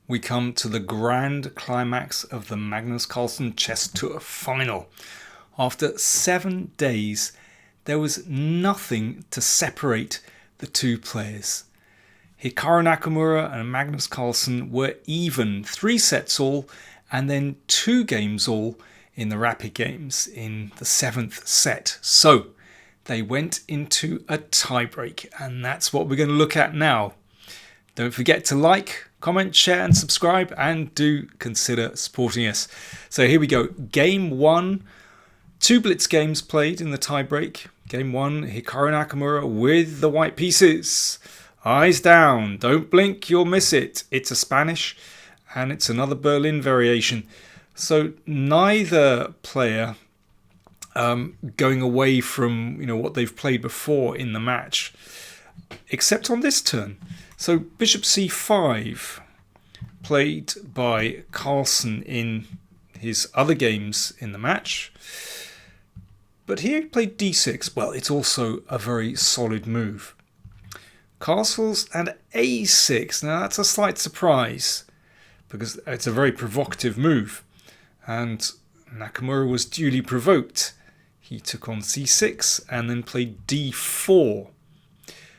we come to the grand climax of the Magnus Carlsen Chess Tour final. After 7 days, there was nothing to separate the two players. Hikaru Nakamura and Magnus Carlsen were even 3 sets all and then 2 games all in the rapid games in the 7th set. So they went into a tiebreak, and that's what we're going to look at now. Don't forget to like, comment, share and subscribe, and do consider supporting us. So here we go. Game 1. 2 Blitz games played in the tiebreak. Game 1, Hikaru Nakamura with the white pieces. Eyes down. Don't blink, you'll miss it. It's a Spanish and it's another Berlin variation. So neither player going away from what they've played before in the match, except on this turn. So bishop c5, played by Carlsen in his other games in the match. But here he played d6. Well, it's also a very solid move. Castles and a6. Now that's a slight surprise because it's a very provocative move. And Nakamura was duly provoked. He took on c6 and then played d4.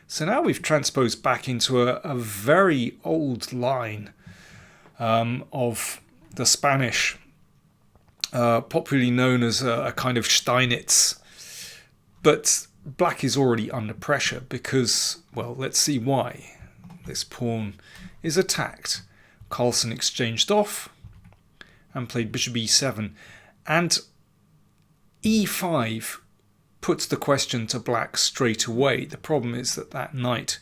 So now we've transposed back into a very old line of the Spanish, popularly known as a kind of Steinitz. But black is already under pressure because, well, let's see why. This pawn is attacked. Carlsen exchanged off and played bishop e7. And e5 puts the question to black straight away. The problem is that knight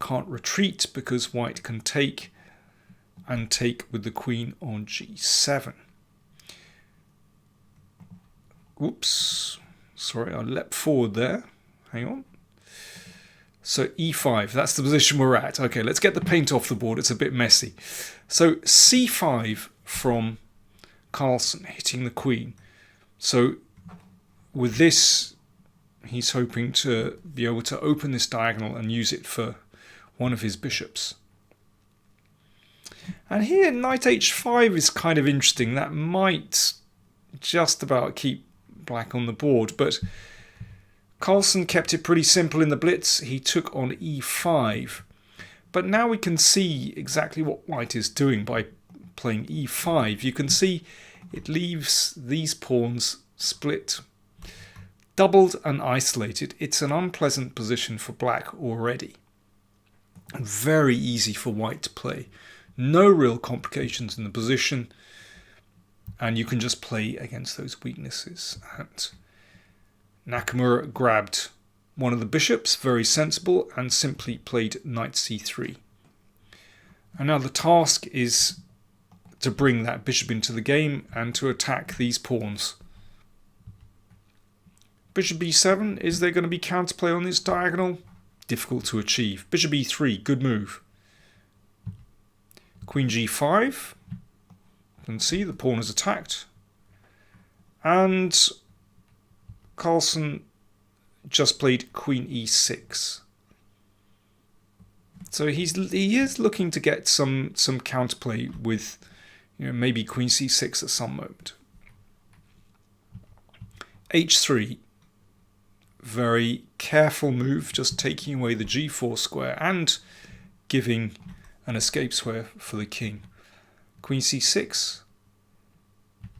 can't retreat because white can take and take with the queen on g7. Oops, sorry, I leapt forward there. Hang on. So e5, that's the position we're at. Okay, let's get the paint off the board. It's a bit messy. So c5 from Carlsen, hitting the queen. So with this, he's hoping to be able to open this diagonal and use it for one of his bishops. And here, knight h5 is kind of interesting. That might just about keep black on the board, but Carlsen kept it pretty simple in the Blitz. He took on e5. But now we can see exactly what white is doing by playing e5. You can see it leaves these pawns split, doubled and isolated. It's an unpleasant position for black already. And very easy for white to play. No real complications in the position. And you can just play against those weaknesses. And Nakamura grabbed one of the bishops, very sensible, and simply played knight c3. And now the task is to bring that bishop into the game and to attack these pawns. Bishop b7, is there going to be counterplay on this diagonal? Difficult to achieve. Bishop e3, good move. Queen g5. You can see the pawn is attacked. And Carlsen just played queen e6. So he is looking to get some counterplay with maybe queen c6 at some moment. h3. Very careful move, just taking away the g4 square and giving an escape square for the king. Queen c6.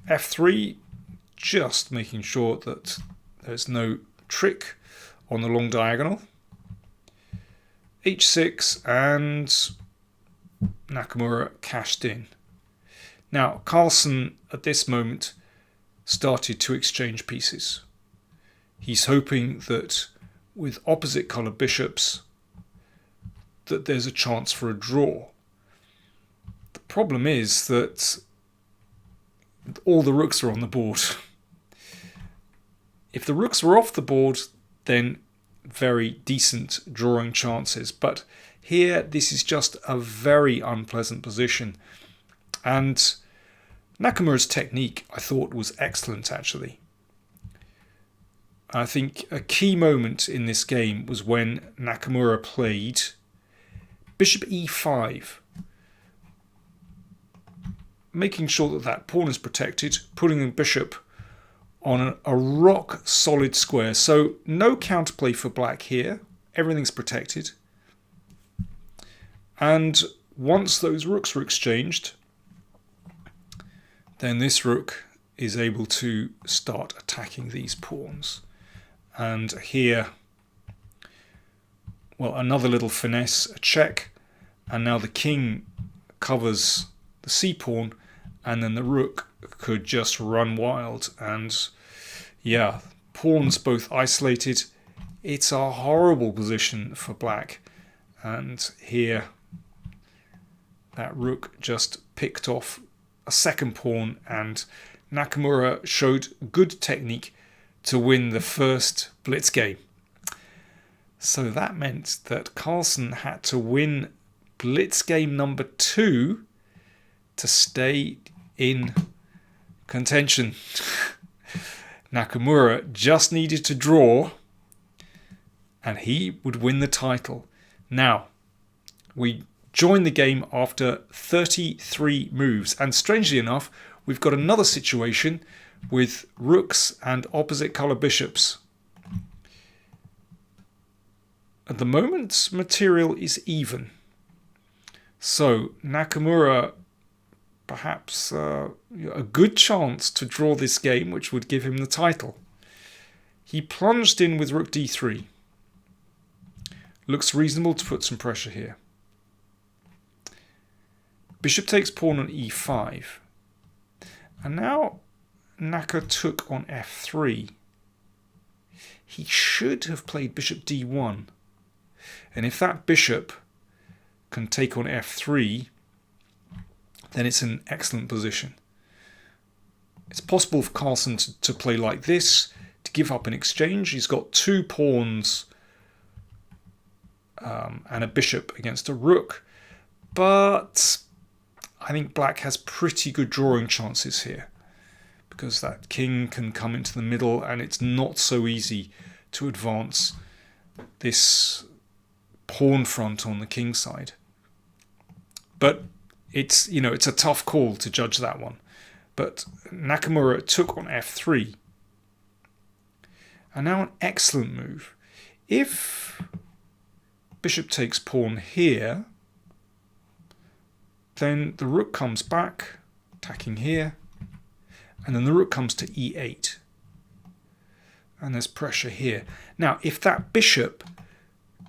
f3, just making sure that there's no trick on the long diagonal. h6, and Nakamura cashed in. Now, Carlsen at this moment started to exchange pieces. He's hoping that with opposite coloured bishops that there's a chance for a draw. The problem is that all the rooks are on the board. If the rooks were off the board, then very decent drawing chances. But here, this is just a very unpleasant position. And Nakamura's technique, I thought, was excellent, actually. I think a key moment in this game was when Nakamura played bishop e5. making sure that that pawn is protected, putting the bishop on a rock solid square. So no counterplay for black here. Everything's protected. And once those rooks are exchanged, then this rook is able to start attacking these pawns. And here, well, another little finesse, a check, and now the king covers the c-pawn, and then the rook could just run wild. And yeah, pawns both isolated. It's a horrible position for black. And here, that rook just picked off a second pawn, and Nakamura showed good technique to win the first Blitz game. So that meant that Carlsen had to win Blitz game number 2 to stay in contention. Nakamura just needed to draw and he would win the title. Now, we join the game after 33 moves, and strangely enough, we've got another situation with rooks and opposite colour bishops. At the moment, material is even. So Nakamura, perhaps a good chance to draw this game, which would give him the title. He plunged in with rook d3. Looks reasonable to put some pressure here. Bishop takes pawn on e5. And now Naka took on f3. He should have played bishop d1. And if that bishop can take on f3, then it's an excellent position. It's possible for Carlsen to play like this, to give up an exchange. He's got 2 pawns and a bishop against a rook. But I think black has pretty good drawing chances here, because that king can come into the middle and it's not so easy to advance this pawn front on the king side. But it's a tough call to judge that one. But Nakamura took on f3. And now an excellent move. If bishop takes pawn here, then the rook comes back, attacking here, and then the rook comes to e8. And there's pressure here. Now, if that bishop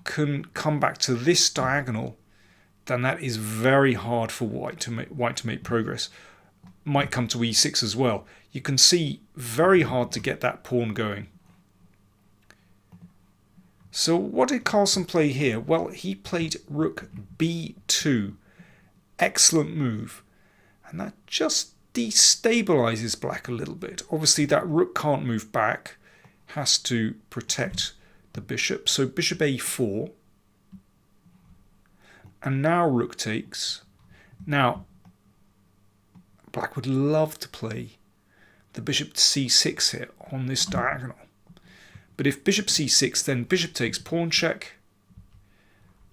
can come back to this diagonal, then that is very hard for white to make progress. Might come to e6 as well. You can see very hard to get that pawn going. So what did Carlsen play here? Well, he played rook b2. Excellent move. And that just destabilizes black a little bit. Obviously that rook can't move back. Has to protect the bishop. So bishop a4. And now rook takes. Now, black would love to play the bishop c6 here on this diagonal. But if bishop c6, then bishop takes pawn check,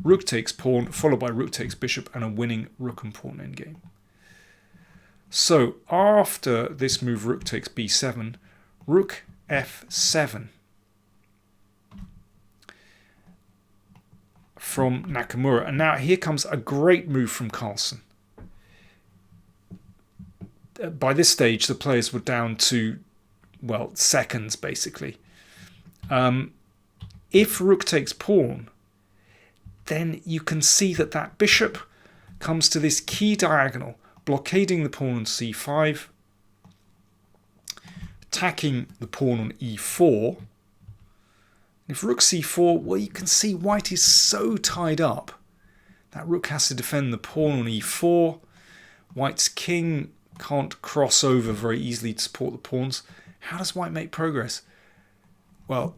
rook takes pawn, followed by rook takes bishop, and a winning rook and pawn endgame. So after this move, rook takes b7, rook f7 from Nakamura. And now here comes a great move from Carlsen. By this stage, the players were down to, well, seconds, basically. If rook takes pawn, then you can see that that bishop comes to this key diagonal, blockading the pawn on c5, attacking the pawn on e4. If rook c4, well, you can see white is so tied up. That rook has to defend the pawn on e4. White's king can't cross over very easily to support the pawns. How does white make progress? Well,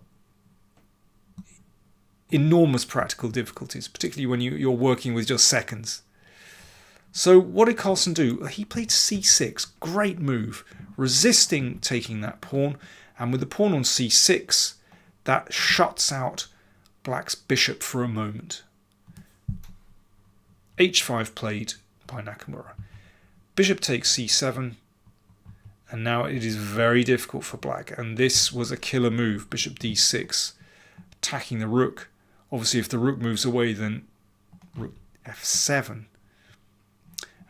enormous practical difficulties, particularly when you're working with just seconds. So what did Carlsen do? He played c6, great move, resisting taking that pawn, and with the pawn on c6, that shuts out black's bishop for a moment. h5 played by Nakamura. bishop takes c7, and now it is very difficult for black, and this was a killer move, bishop d6, attacking the rook. Obviously if the rook moves away, then rook f7.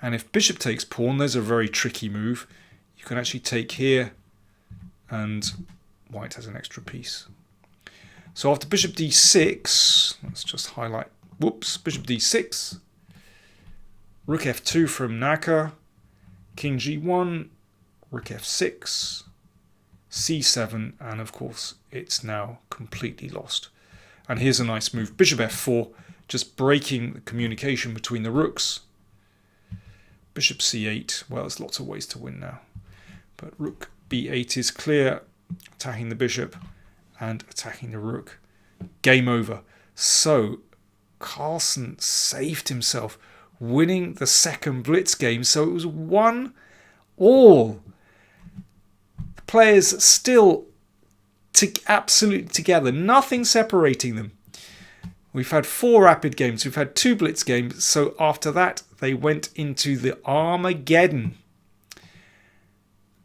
And if bishop takes pawn, there's a very tricky move. You can actually take here, and white has an extra piece. So after bishop d6, let's just highlight, whoops, bishop d6, rook f2 from Naka, king g1, rook f6, c7, and of course it's now completely lost. And here's a nice move, bishop f4, just breaking the communication between the rooks. Bishop c8, well, there's lots of ways to win now. But rook b8 is clear, attacking the bishop and attacking the rook. Game over. So Carlsen saved himself, winning the second Blitz game. So it was 1-all. The players still absolutely together, nothing separating them. We've had 4 rapid games, we've had 2 Blitz games, so after that they went into the Armageddon.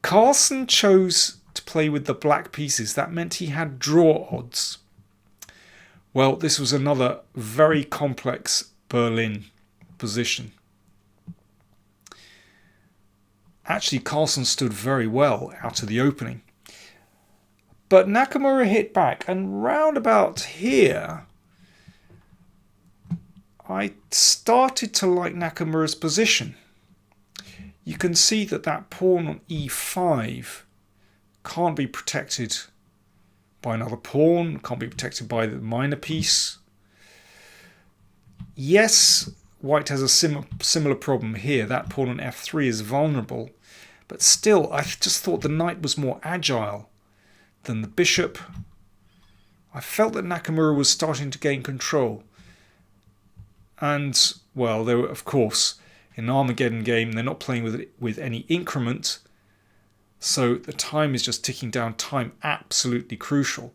Carlsen chose to play with the black pieces. That meant he had draw odds. Well, this was another very complex Berlin position. Actually, Carlsen stood very well out of the opening. But Nakamura hit back, and round about here, I started to like Nakamura's position. You can see that that pawn on e5 can't be protected by another pawn, can't be protected by the minor piece. Yes, white has a similar problem here. That pawn on f3 is vulnerable, but still, I just thought the knight was more agile than the bishop. I felt that Nakamura was starting to gain control. And, well, they were, of course, in an Armageddon game, they're not playing with any increment. So the time is just ticking down. Time absolutely crucial.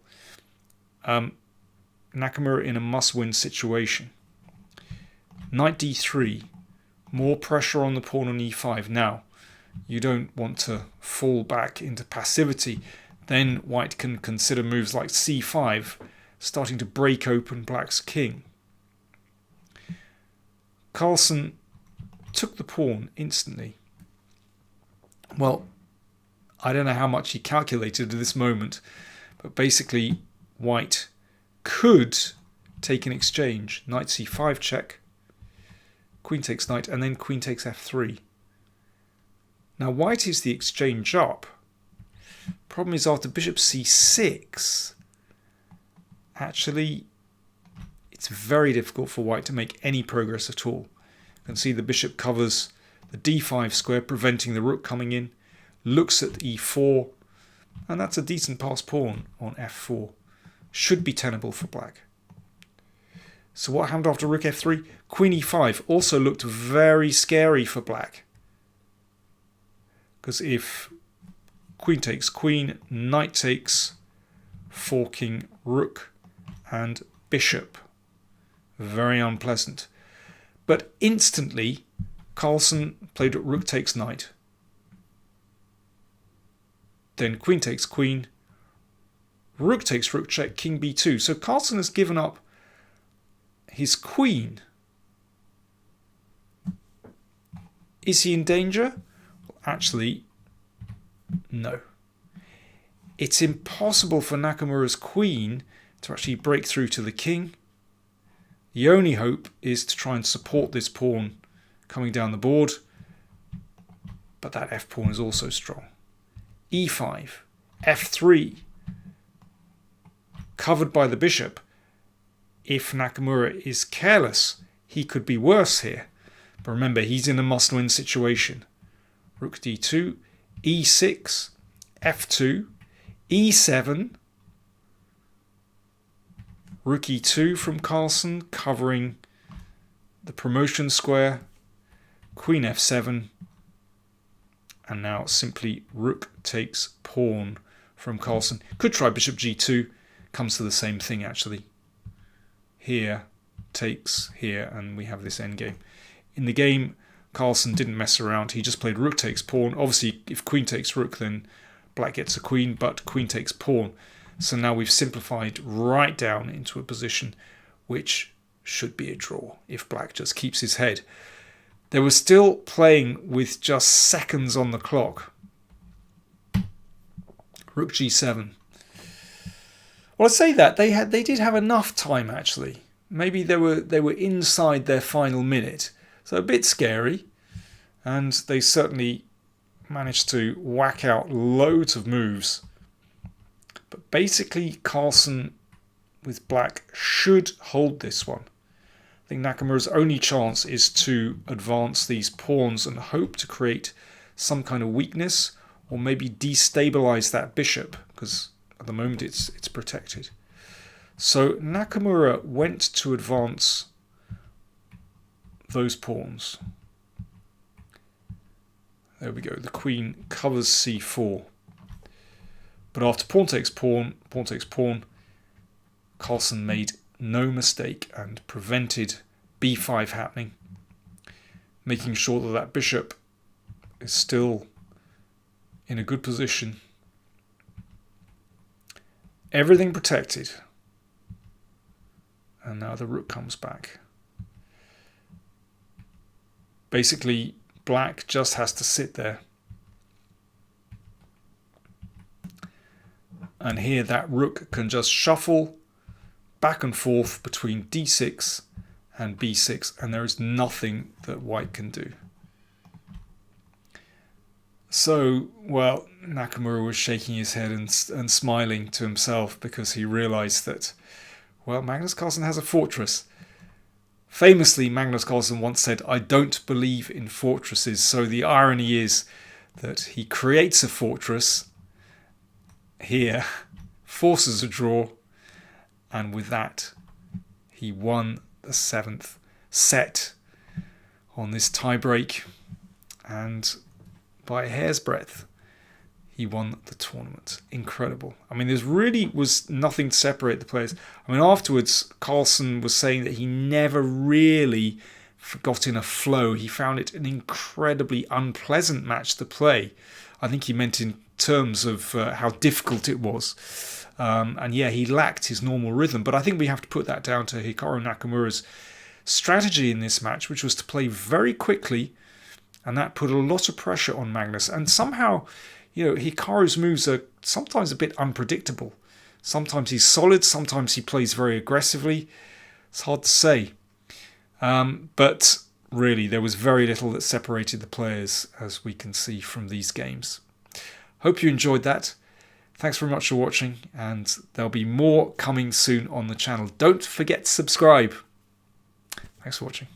Nakamura in a must-win situation. Knight d3. More pressure on the pawn on e5. Now, you don't want to fall back into passivity. Then white can consider moves like c5, starting to break open black's king. Carlsen took the pawn instantly. Well, I don't know how much he calculated at this moment, but basically white could take an exchange. Knight c5 check, queen takes knight, and then queen takes f3. Now white is the exchange up. Problem is after bishop c6, actually it's very difficult for white to make any progress at all. You can see the bishop covers the d5 square, preventing the rook coming in, looks at e4, and that's a decent passed pawn on f4. Should be tenable for black. So what happened after rook f3? Queen e5 also looked very scary for black. Because if queen takes queen, knight takes, forking rook and bishop. Very unpleasant. But instantly, Carlsen played rook takes knight. Then queen takes queen. Rook takes rook check, king b2. So Carlsen has given up his queen. Is he in danger? Well, actually, no. It's impossible for Nakamura's queen to actually break through to the king. The only hope is to try and support this pawn coming down the board, but that f-pawn is also strong. e5, f3, covered by the bishop. If Nakamura is careless, he could be worse here. But remember, he's in a must-win situation. Rook d2, e6, f2, e7, rook e2 from Carlsen, covering the promotion square, queen f7, and now simply rook takes pawn from Carlsen. Could try bishop g2, comes to the same thing actually. Here takes here, and we have this endgame. In the game, Carlsen didn't mess around. He just played rook takes pawn. Obviously, if queen takes rook, then black gets a queen, but queen takes pawn. So now we've simplified right down into a position which should be a draw if black just keeps his head. They were still playing with just seconds on the clock. Rook g7. Well, I say that they did have enough time actually. Maybe they were inside their final minute, so a bit scary, and they certainly managed to whack out loads of moves. But basically, Carlsen with black should hold this one. I think Nakamura's only chance is to advance these pawns and hope to create some kind of weakness, or maybe destabilize that bishop, because at the moment it's protected. So Nakamura went to advance those pawns. There we go. The queen covers c4. But after pawn takes pawn, Carlsen made no mistake and prevented b5 happening, making sure that that bishop is still in a good position. Everything protected. And now the rook comes back. Basically, black just has to sit there. And here that rook can just shuffle back and forth between d6 and b6, and there is nothing that white can do. So, well, Nakamura was shaking his head and smiling to himself because he realized that, well, Magnus Carlsen has a fortress. Famously, Magnus Carlsen once said, "I don't believe in fortresses." So the irony is that he creates a fortress here, forces a draw, and with that he won the 7th set on this tiebreak, and by a hair's breadth he won the tournament. Incredible. I mean, there really was nothing to separate the players. I mean, afterwards Carlsen was saying that he never really got in a flow. He found it an incredibly unpleasant match to play. I think he meant in terms of how difficult it was. And yeah, he lacked his normal rhythm. But I think we have to put that down to Hikaru Nakamura's strategy in this match, which was to play very quickly. And that put a lot of pressure on Magnus. And somehow, you know, Hikaru's moves are sometimes a bit unpredictable. Sometimes he's solid, sometimes he plays very aggressively. It's hard to say. But really, there was very little that separated the players, as we can see from these games. Hope you enjoyed that. Thanks very much for watching, and there'll be more coming soon on the channel. Don't forget to subscribe. Thanks for watching.